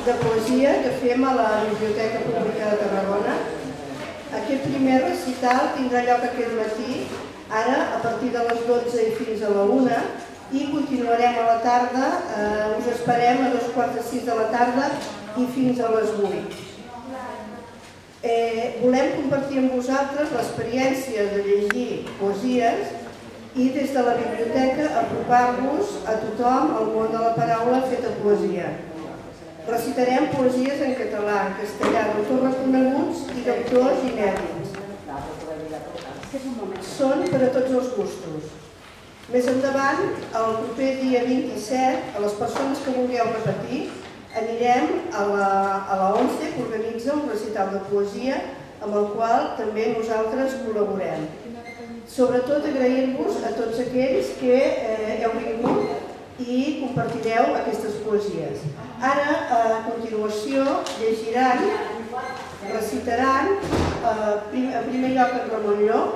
de poesia que fem a la Biblioteca Pública de Tarragona. Aquest primer recital tindrà lloc aquest matí, ara a partir de les 12 i fins a la 1, i continuarem a la tarda, us esperem a 5:15 de la tarda i fins a les 8. Volem compartir amb vosaltres l'experiència de llegir poesies i des de la biblioteca apropar-vos a tothom al món de la paraula feta poesia. Recitarem poesies en català, en castellà, d'autors reconeguts i d'autors inèdits. Són per a tots els gustos. Més endavant, el proper dia 27, a les persones que vulgueu repetir, anirem a la ONCE, que organitza un recital de poesia amb el qual també nosaltres col·laborem. Sobretot agrair-vos a tots aquells que heu vingut i compartireu aquestes poesies. Ara, a continuació, llegiran, recitaran, en primer lloc en Ramon Llop,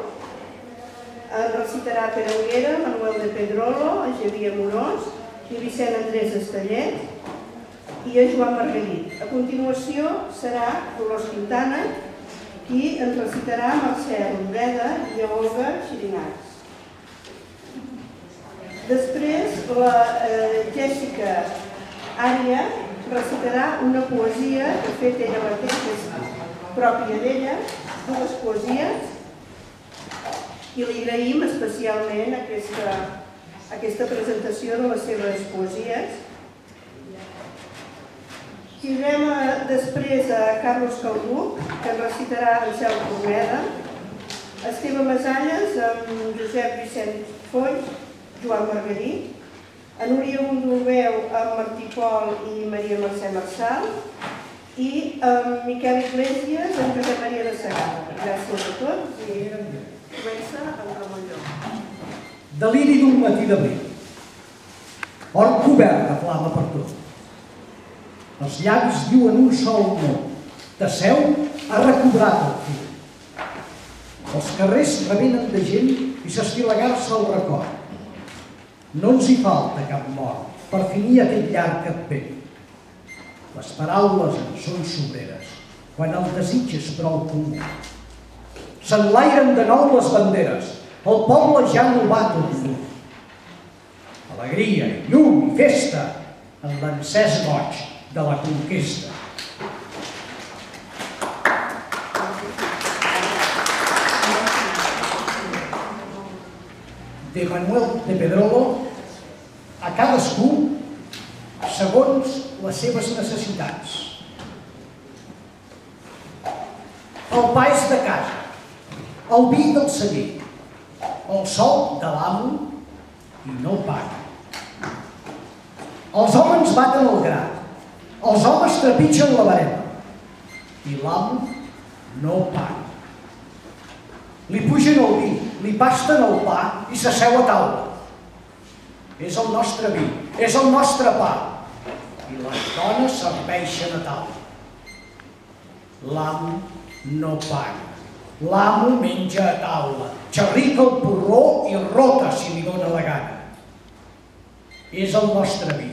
recitarà Pere Anguera, Manuel de Pedrolo, Xavier Morós i Vicent Andrés Estellet i a Joan Margarit. A continuació serà Dolors Quintana, qui ens recitarà Mercè Rodoreda i Olga Xirinats. Després, la Jessica Ària recitarà una poesia que ha fet ella mateixa, pròpia d'ella, dues poesies, i li agraïm especialment aquesta presentació de les seves poesies. Tindrem després a Carlos Calduc, que ens recitarà Ansel Corneda, Esteve Masalles amb Josep Vicent Foix, Joan Margarit, a Núria Gondolbeu amb Martí Pol i Maria Mercè Marçal i amb Miquel Iglesias amb Josep Maria de Segarra. Gràcies a tots i comença amb Ramon Llop. Deliri d'un matí d'abril. Hort cobert de flama per tot. Els llavis diuen un sol mot. Teseu ha recobrat el fil. Els carrers rebenen de gent i s'estilegar-se al record. No ens hi falta cap mort per finir aquest llarg advent. Les paraules en són sobreres, quan el desig és prou comú. S'enlairen de nou les banderes, el poble ja no va tot nu. Alegria i llum i festa en l'encès goig de la conquesta. De Manuel de Pedrolo, a cadascú segons les seves necessitats. El pa és de casa, el vi del celler, el sol de l'amo i no paga. Els homes baten el gra, els homes trepitgen la verema i l'amo no paga. Li pugen el vi, li pasten el pa i s'asseu a taula. És el nostre vi, és el nostre pa i les dones serveixen a taula. L'amo no paga. L'amo menja a taula, xerrica el porró i rota si li dóna la gana. És el nostre vi,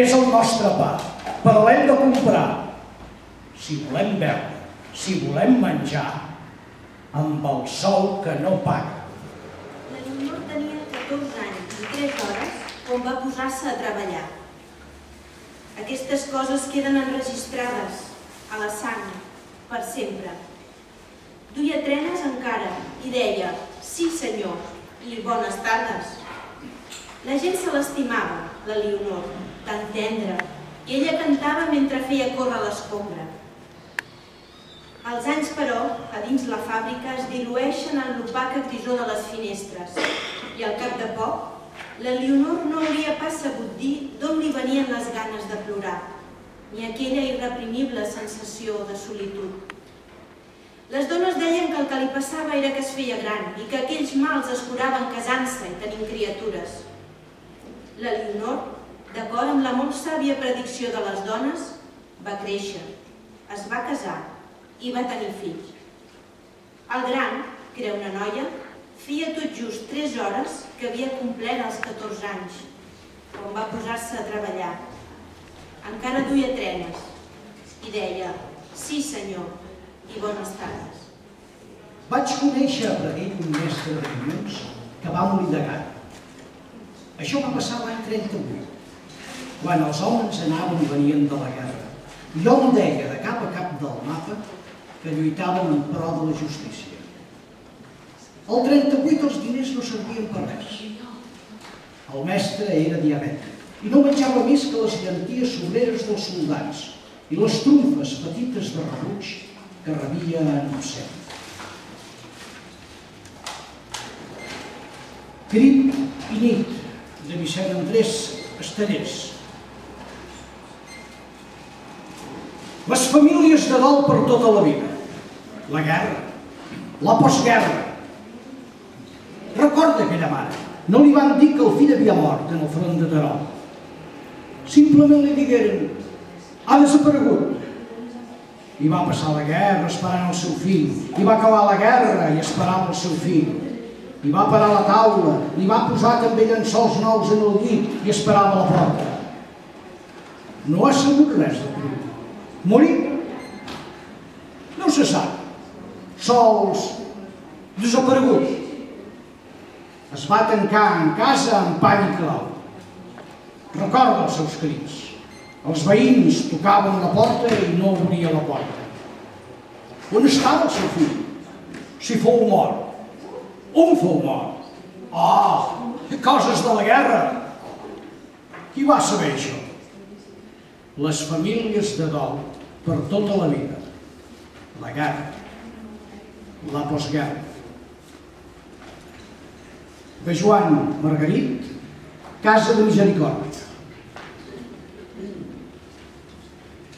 és el nostre pa, però l'hem de comprar. Si volem beure, si volem menjar, amb el sou que no paga. La Leonor tenia 14 anys i 3 hores quan va posar-se a treballar. Aquestes coses queden enregistrades a la sang per sempre. Duia trenes encara i deia «Sí, senyor» i «Bones tardes». La gent se l'estimava, la Leonor, tan tendra, i ella cantava mentre feia córrer l'escombra. Els anys, però, a dins la fàbrica es dilueixen en l'opaca grisor de les finestres i al cap de poc, la Leonor no hauria pas sabut dir d'on li venien les ganes de plorar, ni aquella irreprimible sensació de solitud. Les dones deien que el que li passava era que es feia gran i que aquells mals es curaven casant-se i tenint criatures. La Leonor, d'acord amb la molt sàvia predicció de les dones, va créixer, es va casar i va tenir fills. El gran, que era una noia, feia tot just 3 hores que havia complert els 14 anys, quan va posar-se a treballar. Encara duia trenes i deia «Sí, senyor» i bones tardes. Vaig conèixer a Braguell un mestre de reunions que va morir de gana. Això va passar l'any 38, quan els homes anaven i venien de la guerra. I hom deia de cap a cap del mapa que lluitaven en pro de la justícia. Al 38 els diners no servien per res. El mestre era diabètic i no menjava més que les llenties sobreres dels soldats i les trumfes petites de rebuig que rebia en obsèqui. Crit i nit, de Vicent Andrés Estellers. Les famílies de dol per tota la vida. La guerra, la postguerra. Recorda aquella mare. No li van dir que el fill havia mort en el front de Terol. Simplement li digueren, ha desaparegut. I va passar la guerra esperant el seu fill. I va acabar la guerra i esperant el seu fill. I va parar a la taula, li va posar també llençols nous en el llit i esperava a la porta. No ha sabut res del crim. Morir? No se sap. Sols, desaparegut. Es va tancar en casa amb pany i clau. Recorda els seus crits. Els veïns tocaven la porta i no obria la porta. On estava el seu fill? Si fou mort. On fou mort? Coses de la guerra. Qui va saber això? Les famílies de dol per tota la vida. La guerra. La postguerra. De Joan Margarit, Casa de Misericòrdia.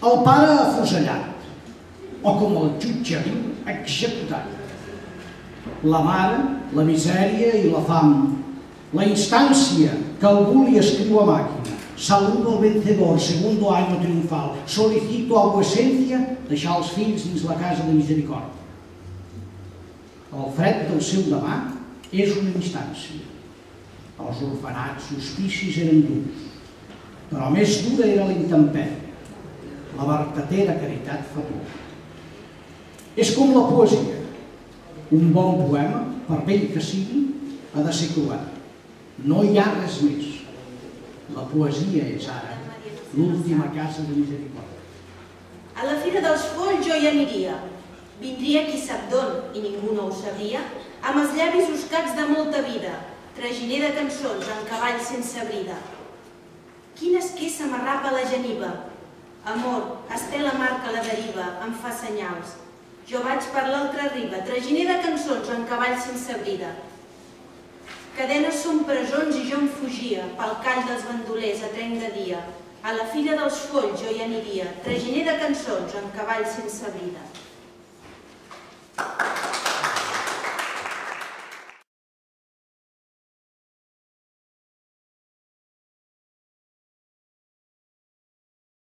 El pare afusellat, o com el jutge diu, executat. La mare, la misèria i la fam. La instància que algú li escriu a màquina. Saludo al vencedor, segundo año triunfal. Solicito a vuecencia deixar els fills dins la casa de misericòrdia. El fred del seu demà és una instància. Els orfenats, hospicis eren durs, però més dura era la intempèrie, la vertadera caritat fa por. És com la poesia. Un bon poema, per vell que sigui, ha de ser cruel. No hi ha res més. La poesia és ara l'última casa de misericòrdia. A la Fira dels Folls jo hi aniria. Vindria qui sap d'on, i ningú no ho sabria, amb els llavis oscats de molta vida, traginer de cançons en cavall sense brida. Quina esquessa m'arrapa la geniva. Amor, estela marca la deriva, em fa senyals. Jo vaig per l'altra riba, traginer de cançons en cavall sense brida. Cadenes són presons i jo em fugia, pel call dels bandolers a trenc de dia. A la Fira dels Folls jo hi aniria, traginer de cançons en cavall sense brida.